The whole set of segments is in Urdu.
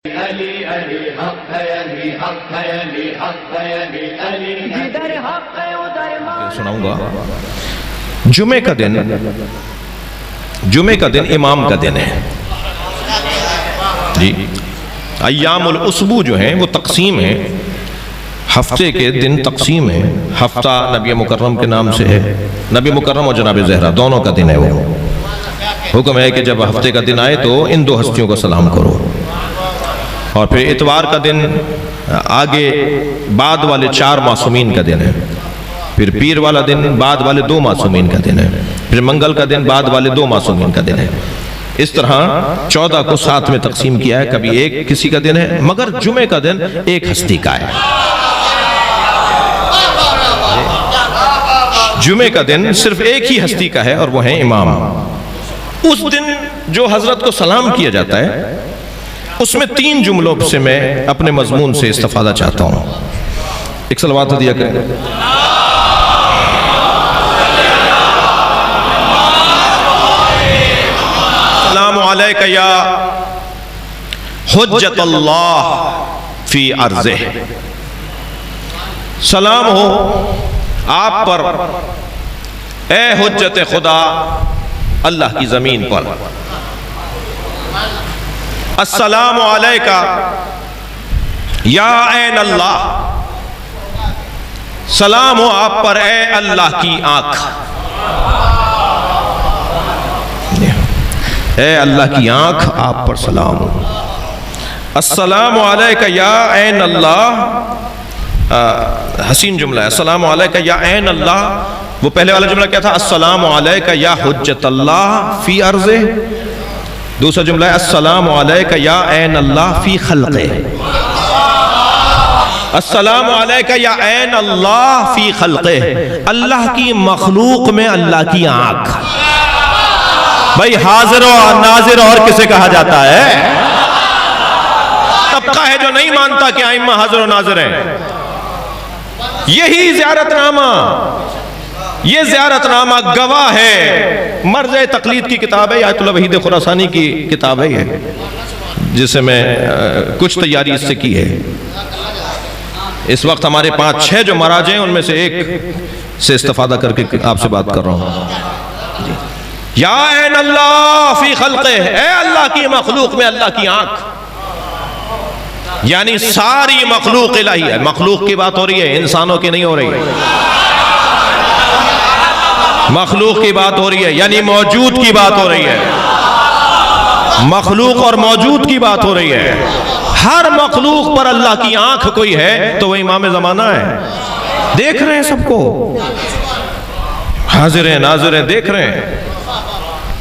علی علی حق ہے، علی حق ہے، علی حق ہے، علی علی جدھر حق ہے ادھر سناؤں گا۔ جمعے کا دن امام کا دن ہے جی۔ ایام الاسبوع جو ہیں وہ تقسیم ہے، ہفتے کے دن تقسیم ہے۔ ہفتہ نبی مکرم کے نام سے ہے، نبی مکرم اور جناب زہرا دونوں کا دن ہے۔ وہ حکم ہے کہ جب ہفتے کا دن آئے تو ان دو ہستیوں کو سلام کرو، اور پھر اتوار کا دن آگے بعد والے 4 معصومین کا دن ہے، پھر پیر والا دن بعد والے 2 معصومین کا دن ہے، پھر منگل کا دن بعد والے 2 معصومین کا دن ہے۔ اس طرح 14 کو 7 میں تقسیم کیا ہے، کبھی ایک کسی کا دن ہے، مگر جمعے کا دن ایک ہستی کا ہے۔ جمعے کا دن صرف ایک ہی ہستی کا ہے اور وہ ہے امام۔ اس دن جو حضرت کو سلام کیا جاتا ہے اس میں 3 جملوں سے میں اپنے مضمون سے استفادہ چاہتا ہوں۔ ایک صلوات دیا کریں۔ السلام علیکہ یا حجت اللہ فی ارضہ، سلام ہو آپ پر اے حجت خدا اللہ کی زمین پر۔ السلام علیکہ یا عین اللہ، سلام ہو آپ پر اے اللہ کی آنکھ، اے اللہ کی آنکھ آپ پر سلام ہو۔ السلام علیکہ یا عین اللہ، حسین جملہ ہے، السلام علیکہ یا عین اللہ۔ وہ پہلے والا جملہ کیا تھا؟ السلام علیکہ یا حجت اللہ فی ارضہ۔ دوسرا جملہ ہے السلام علیکہ یا عین اللہ فی خلقہ۔ السلام علیکہ یا عین اللہ فی خلقہ، اللہ کی مخلوق میں اللہ کی آنکھ۔ بھئی حاضر و ناظر اور کسے کہا جاتا ہے؟ طبقہ ہے جو نہیں مانتا کہ ائمہ حاضر و ناظر ہیں۔ یہی زیارت نامہ، یہ زیارت نامہ گواہ ہے۔ مرض تقلید کی کتاب ہے، آیت اللہ وحید خراسانی کی کتاب ہے یہ، جسے میں کچھ تیاری اس سے کی ہے۔ اس وقت ہمارے 5-6 جو مراجع ہیں ان میں سے ایک سے استفادہ کر کے آپ سے بات کر رہا ہوں۔ یا عین اللہ فی خلقہ، اے اللہ کی مخلوق میں اللہ کی آنکھ، یعنی ساری مخلوق الہی ہے۔ مخلوق کی بات ہو رہی ہے، انسانوں کی نہیں ہو رہی ہے۔ مخلوق کی بات ہو رہی ہے، یعنی موجود کی بات ہو رہی ہے۔ مخلوق اور موجود کی بات ہو رہی ہے۔ ہر مخلوق پر اللہ کی آنکھ کوئی ہے تو وہ امام زمانہ ہے۔ دیکھ رہے ہیں سب کو، حاضر ہیں ناظر ہیں، دیکھ رہے ہیں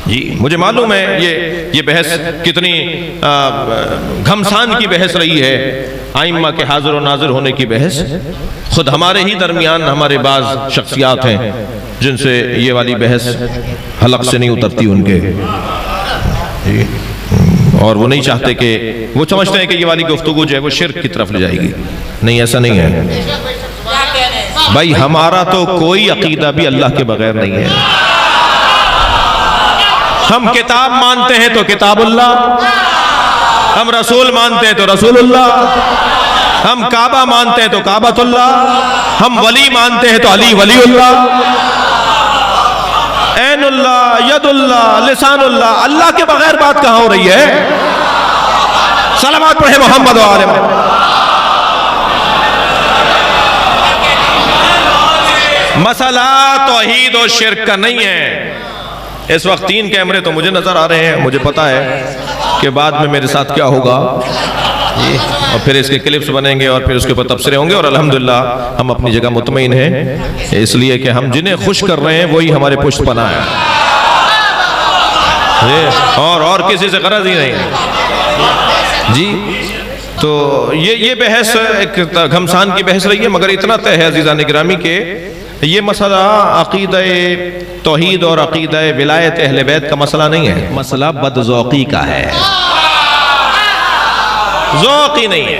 جی۔ مجھے معلوم ہے یہ بحث کتنی گھمسان کی بحث رہی ہے، ائمہ کے حاضر و ناظر ہونے کی بحث۔ خود ہمارے ہی درمیان ہمارے بعض شخصیات ہیں جن سے یہ والی بحث حلق سے نہیں اترتی ان کے، اور وہ نہیں چاہتے کہ، وہ سمجھتے ہیں کہ یہ والی گفتگو جو ہے وہ شرک کی طرف لے جائے گی۔ نہیں، ایسا نہیں ہے بھائی، ہمارا تو کوئی عقیدہ بھی اللہ کے بغیر نہیں ہے۔ ہم کتاب مانتے ہیں تو کتاب اللہ، ہم رسول مانتے ہیں تو رسول اللہ، ہم کعبہ مانتے ہیں تو کعبۃ اللہ، ہم ولی مانتے ہیں تو علی ولی اللہ، عین اللہ، ید اللہ، لسان اللہ۔ اللہ کے بغیر بات کہاں ہو رہی ہے؟ صلوات پڑھے محمد و آل محمد۔ مسئلہ توحید و شرک کا نہیں ہے۔ اس وقت 3 کیمرے تو مجھے نظر آ رہے ہیں، مجھے پتا ہے کہ بعد میں میرے ساتھ کیا ہوگا، اور پھر اس کے کلپس بنیں گے اور پھر اس کے اوپر تبصرے ہوں گے، اور الحمدللہ ہم اپنی جگہ مطمئن ہیں، اس لیے کہ ہم جنہیں خوش کر رہے ہیں وہی ہمارے پشت پناہ ہے، اور کسی سے غرض ہی نہیں جی۔ تو یہ بحث ایک گھمسان کی بحث رہی ہے، مگر اتنا طے ہے عزیزان گرامی کہ یہ مسئلہ عقیدہ توحید اور عقیدہ ولایت اہل بیت کا مسئلہ نہیں ہے، مسئلہ بدذوقی کا ہے، ذوق ہی نہیں ہے۔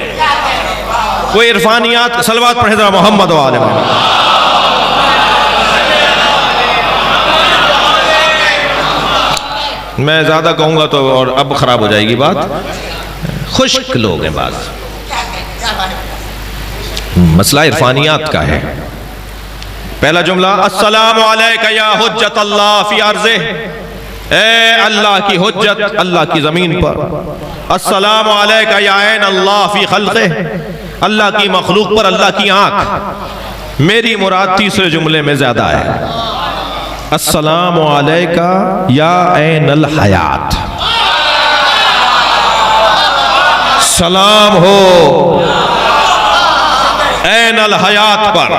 کوئی عرفانیات، صلوات پڑھیں ذرا محمد و آل محمد۔ میں زیادہ کہوں گا تو اور اب خراب ہو جائے گی بات، خشک لوگ ہیں بعض. مسئلہ عرفانیات کا ہے. پہلا جملہ السلام علیکہ یا حجت اللہ فی ارضہ، اے اللہ کی حجت اللہ کی زمین پر. السلام علیکہ یا عین اللہ فی خلقہ، اللہ کی مخلوق پر اللہ کی آنکھ. میری مراد تیسرے جملے میں زیادہ ہے. السلام علیکہ یا عین الحیات، سلام ہو عین الحیات پر.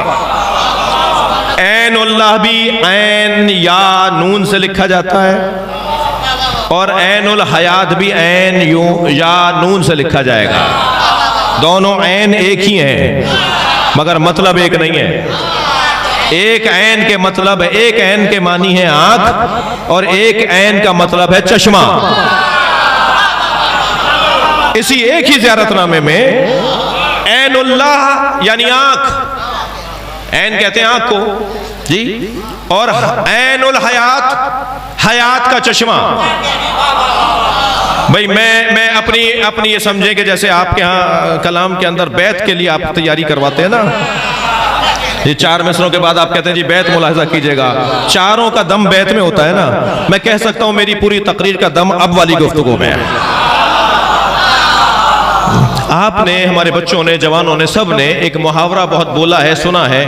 عین اللہ بھی عین یا نون سے لکھا جاتا ہے اور عین الحیات بھی عین یا نون سے لکھا جائے گا. دونوں عین ایک ہی ہیں مگر مطلب ایک نہیں ہے. ایک عین کے مطلب، ایک عین کے معنی ہے آنکھ اور ایک عین کا مطلب ہے چشمہ. اسی ایک ہی زیارت نامے میں عین اللہ یعنی آنکھ، عین کہتے ہیں آنکھ کو جی، اور عین الحیات حیات کا چشمہ. بھئی میں اپنی یہ سمجھیں کہ جیسے آپ کے ہاں کلام کے اندر بیت کے لیے آپ تیاری کرواتے ہیں نا، یہ 4 مصروں کے بعد آپ کہتے ہیں جی بیت ملاحظہ کیجئے گا. چاروں کا دم بیت میں ہوتا ہے نا. میں کہہ سکتا ہوں میری پوری تقریر کا دم اب والی گفتگو میں ہے. آپ نے، ہمارے بچوں نے، جوانوں نے، سب نے ایک محاورہ بہت بولا ہے، سنا ہے.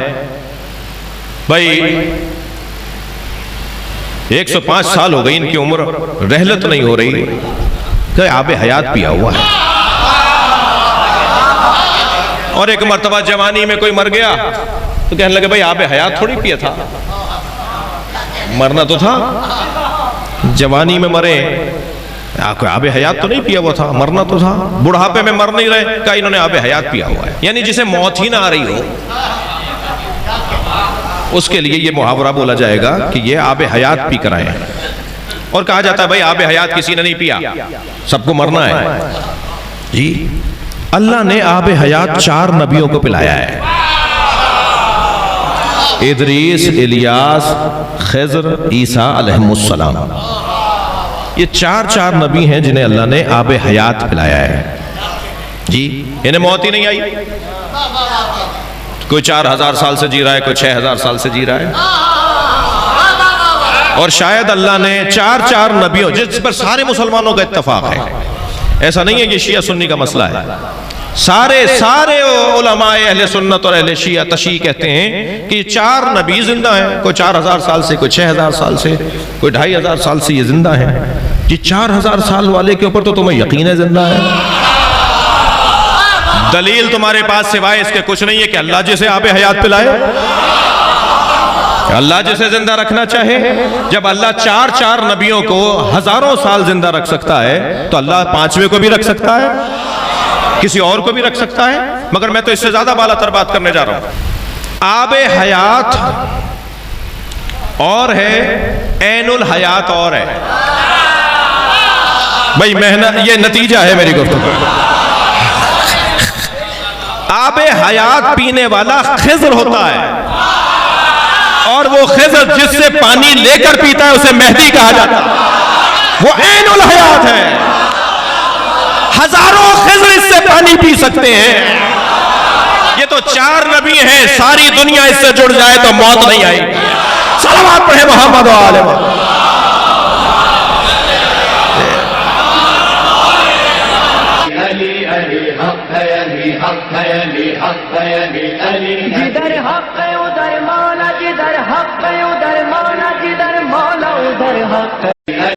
بھائی 105 سال ہو گئی ان کی عمر، رحلت نہیں ہو رہی کہ آب حیات پیا ہوا ہے. اور ایک مرتبہ جوانی میں کوئی مر گیا تو کہنے لگے بھائی آب حیات تھوڑی پیا تھا، مرنا تو تھا. جوانی میں مرے، کوئی آب حیات تو نہیں پیا ہوا تھا، مرنا تو تھا. بڑھاپے میں مر نہیں رہے، کہا انہوں نے آب حیات پیا ہوا ہے. یعنی جسے موت ہی نہ آ رہی ہو اس کے لیے یہ محاورہ بولا جائے گا کہ یہ آب حیات پی کر آئے ہیں. اور کہا جاتا ہے بھائی آب حیات کسی نے نہیں پیا، سب کو مرنا ہے. جی اللہ نے آب حیات 4 نبیوں کو پلایا ہے. ادریس، الیاس، خضر، عیسیٰ علیہ السلام. یہ 4 نبی ہیں جنہیں اللہ نے آب حیات پلایا ہے. جی انہیں موت ہی نہیں آئی. کوئی 4000 سال سے جی رہا ہے، کوئی 6000 سال سے جی رہا ہے. اور شاید اللہ نے 4 نبیوں، جس پر سارے مسلمانوں کا اتفاق ہے، ایسا نہیں ہے کہ شیعہ سنی کا مسئلہ ہے. سارے علماء اہل سنت اور اہل شیعہ تشیع کہتے ہیں کہ 4 نبی زندہ ہیں. کوئی 4000 سال سے، کوئی 6000 سال سے، کوئی 2500 سال سے یہ زندہ ہیں. یہ 4000 سال والے کے اوپر تو تمہیں یقین ہے زندہ ہے. دلیل تمہارے پاس سوائے اس کے کچھ نہیں ہے کہ اللہ جسے آب حیات پلائے، اللہ جسے زندہ رکھنا چاہے. جب اللہ 4 نبیوں کو ہزاروں سال زندہ رکھ سکتا ہے تو اللہ 5ویں کو بھی رکھ سکتا ہے، کسی اور کو بھی رکھ سکتا ہے. مگر میں تو اس سے زیادہ بالا تر بات کرنے جا رہا ہوں. آب حیات اور ہے، عین الحیات اور ہے. بھئی محنت، یہ نتیجہ ہے میری گفتگو. آب حیات پینے والا خضر ہوتا ہے، اور وہ خضر جس سے پانی لے کر پیتا ہے اسے مہدی کہا جاتا ہے. وہ عین الحیات ہے. ہزاروں خضر اس سے پانی پی سکتے ہیں. یہ تو 4 نبی ہیں، ساری دنیا اس سے جڑ جائے تو موت نہیں آئی. صلوات پڑھیں محمد و آل محمد. جدھر حق ادھر مولا، جدھر حق ادھر مولا، جدھر مولا ادھر حق.